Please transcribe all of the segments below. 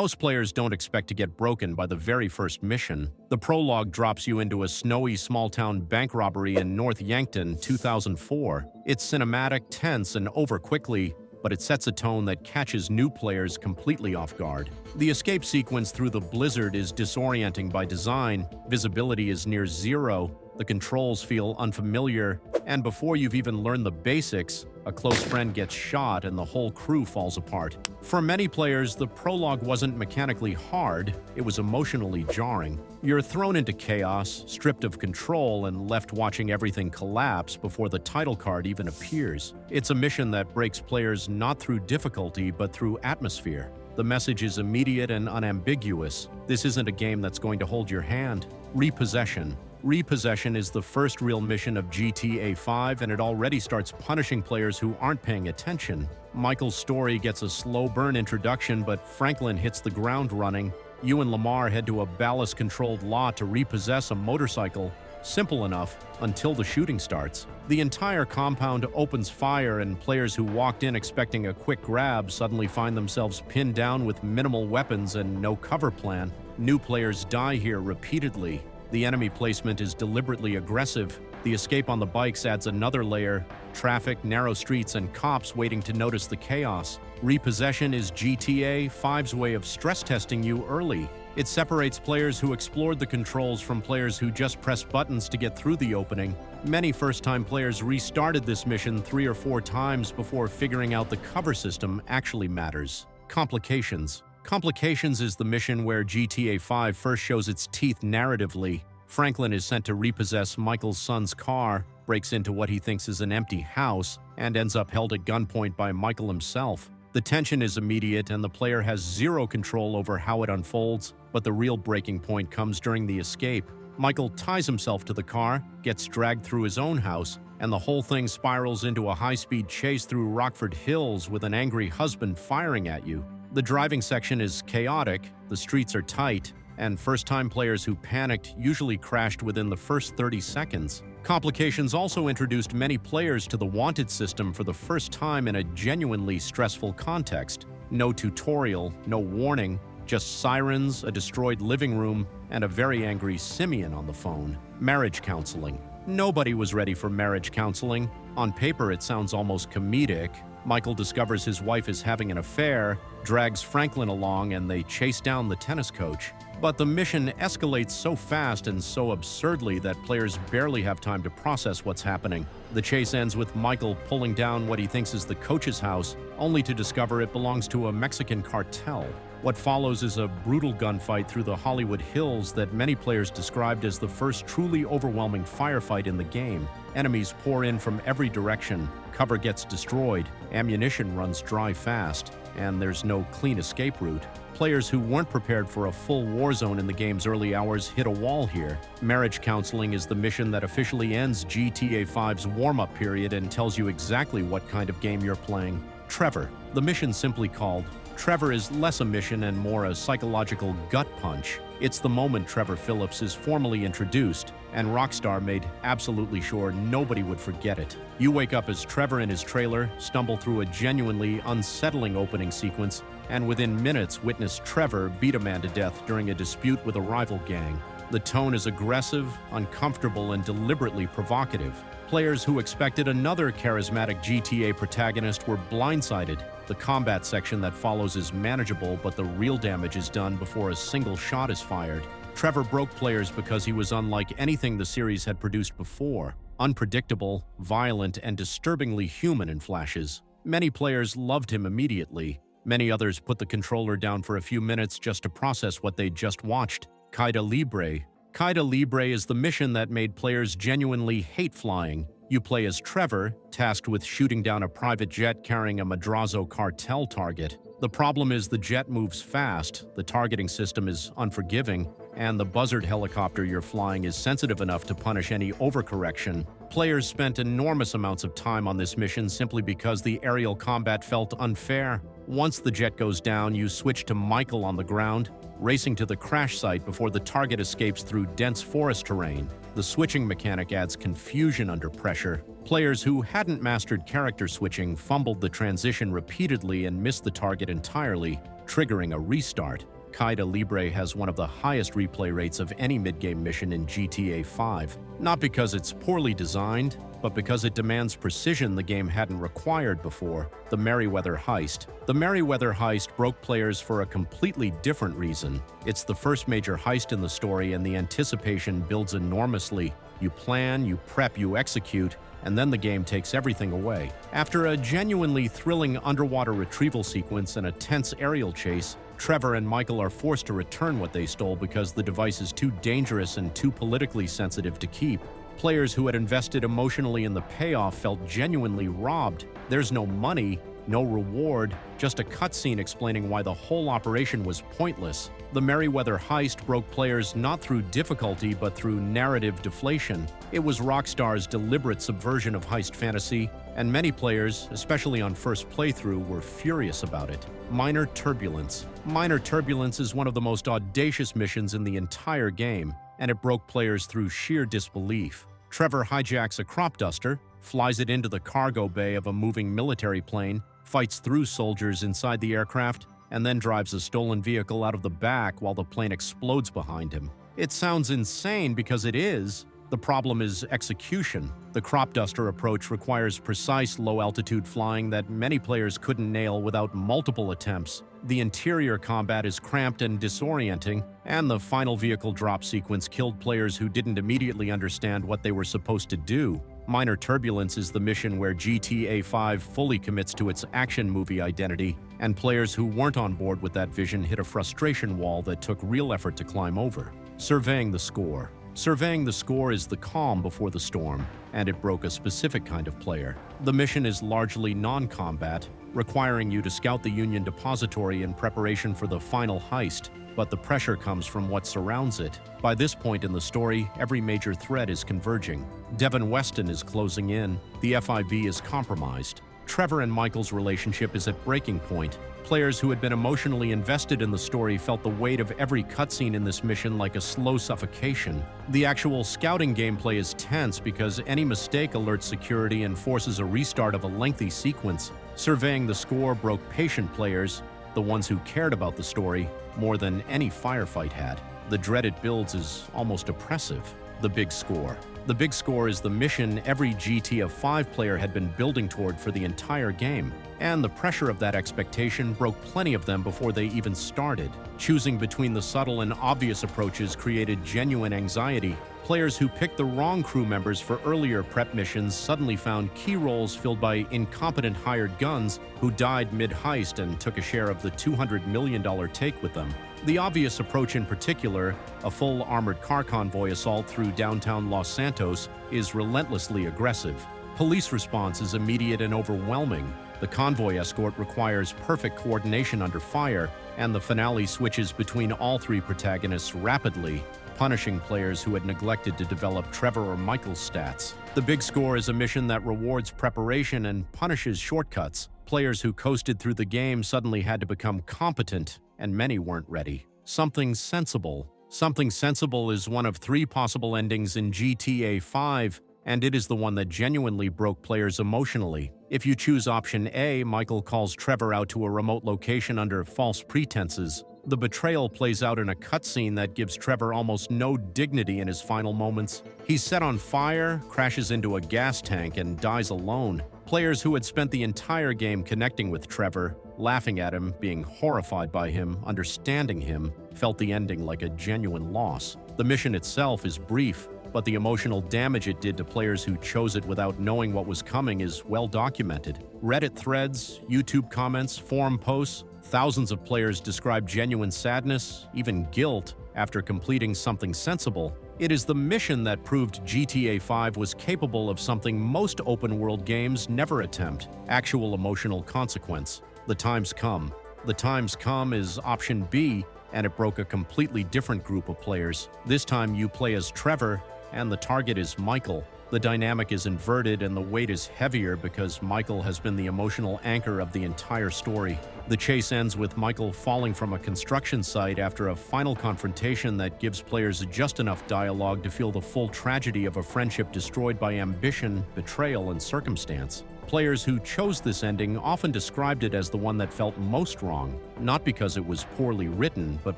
Most players don't expect to get broken by the very first mission. The prologue drops you into a snowy small-town bank robbery in North Yankton, 2004. It's cinematic, tense, and over quickly, but it sets a tone that catches new players completely off guard. The escape sequence through the blizzard is disorienting by design, visibility is near zero, the controls feel unfamiliar, and before you've even learned the basics, a close friend gets shot and the whole crew falls apart. For many players, the prologue wasn't mechanically hard, it was emotionally jarring. You're thrown into chaos, stripped of control, and left watching everything collapse before the title card even appears. It's a mission that breaks players not through difficulty, but through atmosphere. The message is immediate and unambiguous. This isn't a game that's going to hold your hand. Repossession. Repossession is the first real mission of GTA 5, and it already starts punishing players who aren't paying attention. Michael's story gets a slow burn introduction, but Franklin hits the ground running. You and Lamar head to a ballast-controlled lot to repossess a motorcycle. Simple enough, until the shooting starts. The entire compound opens fire, and players who walked in expecting a quick grab suddenly find themselves pinned down with minimal weapons and no cover plan. New players die here repeatedly. The enemy placement is deliberately aggressive. The escape on the bikes adds another layer. Traffic, narrow streets, and cops waiting to notice the chaos. Repossession is GTA 5's way of stress testing you early. It separates players who explored the controls from players who just pressed buttons to get through the opening. Many first-time players restarted this mission 3 or 4 times before figuring out the cover system actually matters. Complications. Complications is the mission where GTA 5 first shows its teeth narratively. Franklin is sent to repossess Michael's son's car, breaks into what he thinks is an empty house, and ends up held at gunpoint by Michael himself. The tension is immediate and the player has zero control over how it unfolds, but the real breaking point comes during the escape. Michael ties himself to the car, gets dragged through his own house, and the whole thing spirals into a high-speed chase through Rockford Hills with an angry husband firing at you. The driving section is chaotic, the streets are tight, and first-time players who panicked usually crashed within the first 30 seconds. Complications also introduced many players to the wanted system for the first time in a genuinely stressful context. No tutorial, no warning, just sirens, a destroyed living room, and a very angry Simeon on the phone. Marriage counseling. Nobody was ready for marriage counseling. On paper, it sounds almost comedic. Michael discovers his wife is having an affair, drags Franklin along, and they chase down the tennis coach. But the mission escalates so fast and so absurdly that players barely have time to process what's happening. The chase ends with Michael pulling down what he thinks is the coach's house, only to discover it belongs to a Mexican cartel. What follows is a brutal gunfight through the Hollywood Hills that many players described as the first truly overwhelming firefight in the game. Enemies pour in from every direction, cover gets destroyed, ammunition runs dry fast, and there's no clean escape route. Players who weren't prepared for a full war zone in the game's early hours hit a wall here. Marriage counseling is the mission that officially ends GTA 5's warm-up period and tells you exactly what kind of game you're playing. Trevor. The mission simply called Trevor is less a mission and more a psychological gut punch. It's the moment Trevor Phillips is formally introduced, and Rockstar made absolutely sure nobody would forget it. You wake up as Trevor in his trailer, stumble through a genuinely unsettling opening sequence, and within minutes witness Trevor beat a man to death during a dispute with a rival gang. The tone is aggressive, uncomfortable, and deliberately provocative. Players who expected another charismatic GTA protagonist were blindsided. The combat section that follows is manageable, but the real damage is done before a single shot is fired. Trevor broke players because he was unlike anything the series had produced before. Unpredictable, violent, and disturbingly human in flashes. Many players loved him immediately. Many others put the controller down for a few minutes just to process what they'd just watched. Caída Libre. Caída Libre is the mission that made players genuinely hate flying. You play as Trevor, tasked with shooting down a private jet carrying a Madrazo cartel target. The problem is the jet moves fast, the targeting system is unforgiving, and the Buzzard helicopter you're flying is sensitive enough to punish any overcorrection. Players spent enormous amounts of time on this mission simply because the aerial combat felt unfair. Once the jet goes down, you switch to Michael on the ground, racing to the crash site before the target escapes through dense forest terrain. The switching mechanic adds confusion under pressure. Players who hadn't mastered character switching fumbled the transition repeatedly and missed the target entirely. triggering a restart. Caida Libre has one of the highest replay rates of any mid-game mission in GTA 5, not because it's poorly designed, but because it demands precision the game hadn't required before. The Merryweather Heist. The Merryweather Heist broke players for a completely different reason. It's the first major heist in the story, and the anticipation builds enormously. You plan, you prep, you execute, and then the game takes everything away. After a genuinely thrilling underwater retrieval sequence and a tense aerial chase, Trevor and Michael are forced to return what they stole because the device is too dangerous and too politically sensitive to keep. Players who had invested emotionally in the payoff felt genuinely robbed. There's no money, no reward, just a cutscene explaining why the whole operation was pointless. The Merryweather Heist broke players not through difficulty but through narrative deflation. It was Rockstar's deliberate subversion of heist fantasy, and many players, especially on first playthrough, were furious about it. Minor Turbulence. Minor Turbulence is one of the most audacious missions in the entire game, and it broke players through sheer disbelief. Trevor hijacks a crop duster, flies it into the cargo bay of a moving military plane, fights through soldiers inside the aircraft, and then drives a stolen vehicle out of the back while the plane explodes behind him. It sounds insane because it is. The problem is execution. The crop duster approach requires precise low-altitude flying that many players couldn't nail without multiple attempts. The interior combat is cramped and disorienting, and the final vehicle drop sequence killed players who didn't immediately understand what they were supposed to do. Minor Turbulence is the mission where GTA 5 fully commits to its action movie identity, and players who weren't on board with that vision hit a frustration wall that took real effort to climb over. Surveying the Score. Surveying the Score is the calm before the storm, and it broke a specific kind of player. The mission is largely non-combat, requiring you to scout the Union Depository in preparation for the final heist, but the pressure comes from what surrounds it. By this point in the story, every major threat is converging. Devin Weston is closing in, the FIB is compromised. Trevor and Michael's relationship is at breaking point. Players who had been emotionally invested in the story felt the weight of every cutscene in this mission like a slow suffocation. The actual scouting gameplay is tense because any mistake alerts security and forces a restart of a lengthy sequence. Surveying the Score broke patient players, the ones who cared about the story, more than any firefight had. The dread it builds is almost oppressive. The Big Score. The Big Score is the mission every GTA 5 player had been building toward for the entire game, and the pressure of that expectation broke plenty of them before they even started. Choosing between the subtle and obvious approaches created genuine anxiety. Players who picked the wrong crew members for earlier prep missions suddenly found key roles filled by incompetent hired guns who died mid-heist and took a share of the $200 million take with them. The obvious approach in particular, a full armored car convoy assault through downtown Los Santos, is relentlessly aggressive. Police response is immediate and overwhelming. The convoy escort requires perfect coordination under fire, and the finale switches between all three protagonists rapidly, punishing players who had neglected to develop Trevor or Michael's stats. The Big Score is a mission that rewards preparation and punishes shortcuts. Players who coasted through the game suddenly had to become competent, and many weren't ready. Something Sensible. Something Sensible is one of three possible endings in GTA 5, and it is the one that genuinely broke players emotionally. If you choose option A, Michael calls Trevor out to a remote location under false pretenses. The betrayal plays out in a cutscene that gives Trevor almost no dignity in his final moments. He's set on fire, crashes into a gas tank, and dies alone. Players who had spent the entire game connecting with Trevor, laughing at him, being horrified by him, understanding him, felt the ending like a genuine loss. The mission itself is brief, but the emotional damage it did to players who chose it without knowing what was coming is well documented. Reddit threads, YouTube comments, forum posts, thousands of players describe genuine sadness, even guilt, after completing Something Sensible. It is the mission that proved GTA 5 was capable of something most open-world games never attempt: actual emotional consequence. The Time's Come. The Time's Come is option B, and it broke a completely different group of players. This time you play as Trevor, and the target is Michael. The dynamic is inverted and the weight is heavier because Michael has been the emotional anchor of the entire story. The chase ends with Michael falling from a construction site after a final confrontation that gives players just enough dialogue to feel the full tragedy of a friendship destroyed by ambition, betrayal, and circumstance. Players who chose this ending often described it as the one that felt most wrong, not because it was poorly written, but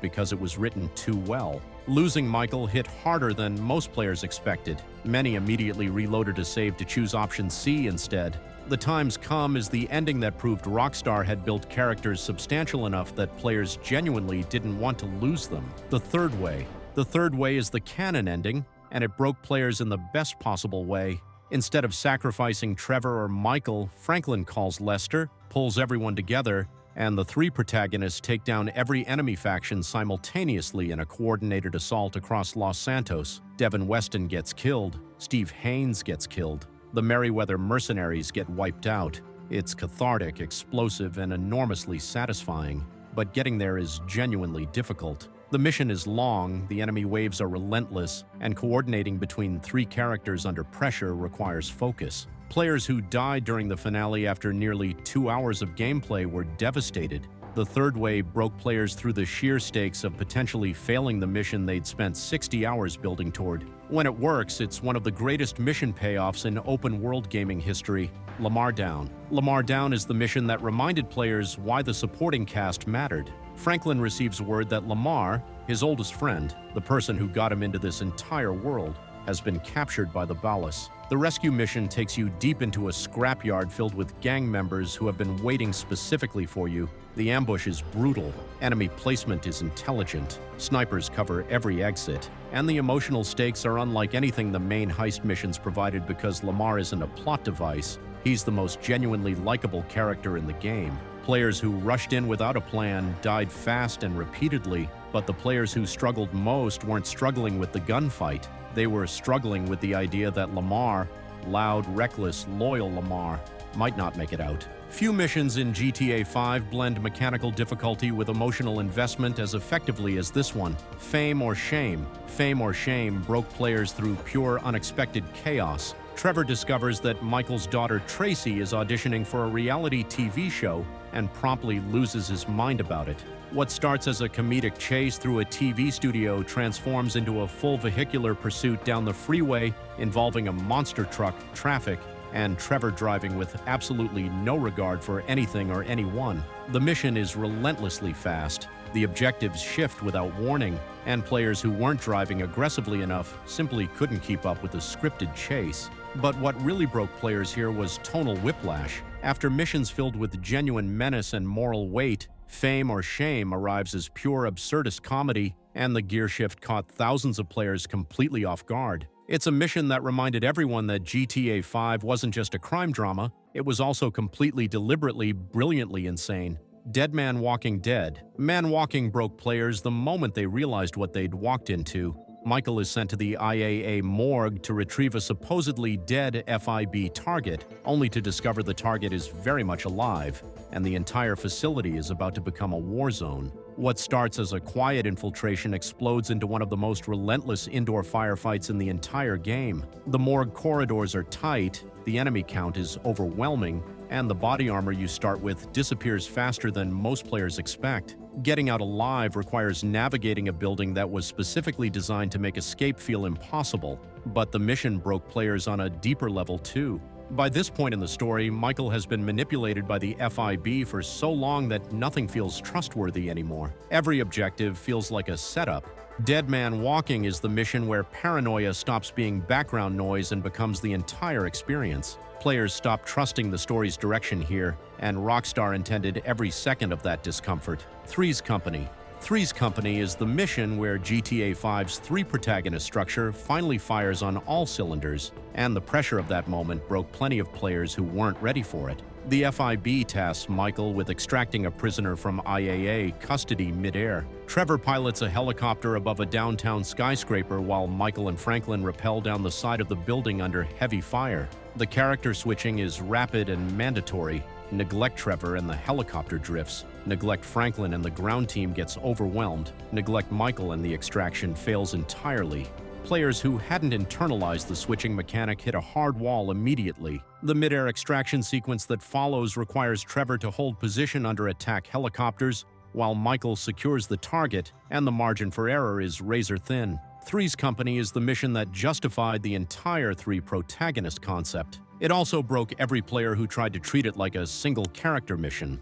because it was written too well. Losing Michael hit harder than most players expected. Many immediately reloaded a save to choose option C instead. The times come is the ending that proved Rockstar had built characters substantial enough that players genuinely didn't want to lose them. The Third Way. The Third Way is the canon ending, and it broke players in the best possible way. Instead of sacrificing Trevor or Michael, Franklin calls Lester, pulls everyone together, and the three protagonists take down every enemy faction simultaneously in a coordinated assault across Los Santos. Devin Weston gets killed. Steve Haynes gets killed. The Merryweather mercenaries get wiped out. It's cathartic, explosive, and enormously satisfying. But getting there is genuinely difficult. The mission is long, the enemy waves are relentless, and coordinating between three characters under pressure requires focus. Players who died during the finale after nearly 2 hours of gameplay were devastated. The Third Way broke players through the sheer stakes of potentially failing the mission they'd spent 60 hours building toward. When it works, it's one of the greatest mission payoffs in open-world gaming history. Lamar Down. Lamar Down is the mission that reminded players why the supporting cast mattered. Franklin receives word that Lamar, his oldest friend, the person who got him into this entire world, has been captured by the Ballas. The rescue mission takes you deep into a scrapyard filled with gang members who have been waiting specifically for you. The ambush is brutal, enemy placement is intelligent, snipers cover every exit, and the emotional stakes are unlike anything the main heist missions provided because Lamar isn't a plot device. He's the most genuinely likable character in the game. Players who rushed in without a plan died fast and repeatedly, but the players who struggled most weren't struggling with the gunfight. They were struggling with the idea that Lamar, loud, reckless, loyal Lamar, might not make it out. Few missions in GTA 5 blend mechanical difficulty with emotional investment as effectively as this one. Fame or Shame. Fame or Shame broke players through pure, unexpected chaos. Trevor discovers that Michael's daughter Tracy is auditioning for a reality TV show and promptly loses his mind about it. What starts as a comedic chase through a TV studio transforms into a full vehicular pursuit down the freeway involving a monster truck, traffic, and Trevor driving with absolutely no regard for anything or anyone. The mission is relentlessly fast. The objectives shift without warning, and players who weren't driving aggressively enough simply couldn't keep up with the scripted chase. But what really broke players here was tonal whiplash. After missions filled with genuine menace and moral weight, Fame or Shame arrives as pure absurdist comedy, and the gear shift caught thousands of players completely off guard. It's a mission that reminded everyone that GTA 5 wasn't just a crime drama, it was also completely deliberately, brilliantly insane. Dead Man Walking Dead. Man Walking broke players the moment they realized what they'd walked into. Michael is sent to the IAA morgue to retrieve a supposedly dead FIB target, only to discover the target is very much alive, and the entire facility is about to become a war zone. What starts as a quiet infiltration explodes into one of the most relentless indoor firefights in the entire game. The morgue corridors are tight, the enemy count is overwhelming, and the body armor you start with disappears faster than most players expect. Getting out alive requires navigating a building that was specifically designed to make escape feel impossible, but the mission broke players on a deeper level too. By this point in the story, Michael has been manipulated by the FIB for so long that nothing feels trustworthy anymore. Every objective feels like a setup. Dead Man Walking is the mission where paranoia stops being background noise and becomes the entire experience. Players stop trusting the story's direction here, and Rockstar intended every second of that discomfort. Three's Company. Three's Company is the mission where GTA 5's three-protagonist structure finally fires on all cylinders, and the pressure of that moment broke plenty of players who weren't ready for it. The FIB tasks Michael with extracting a prisoner from IAA custody mid-air. Trevor pilots a helicopter above a downtown skyscraper while Michael and Franklin rappel down the side of the building under heavy fire. The character switching is rapid and mandatory. Neglect Trevor and the helicopter drifts. Neglect Franklin and the ground team gets overwhelmed. Neglect Michael and the extraction fails entirely. Players who hadn't internalized the switching mechanic hit a hard wall immediately. The mid-air extraction sequence that follows requires Trevor to hold position under attack helicopters, while Michael secures the target, and the margin for error is razor thin. Three's Company is the mission that justified the entire three-protagonist concept. It also broke every player who tried to treat it like a single-character mission.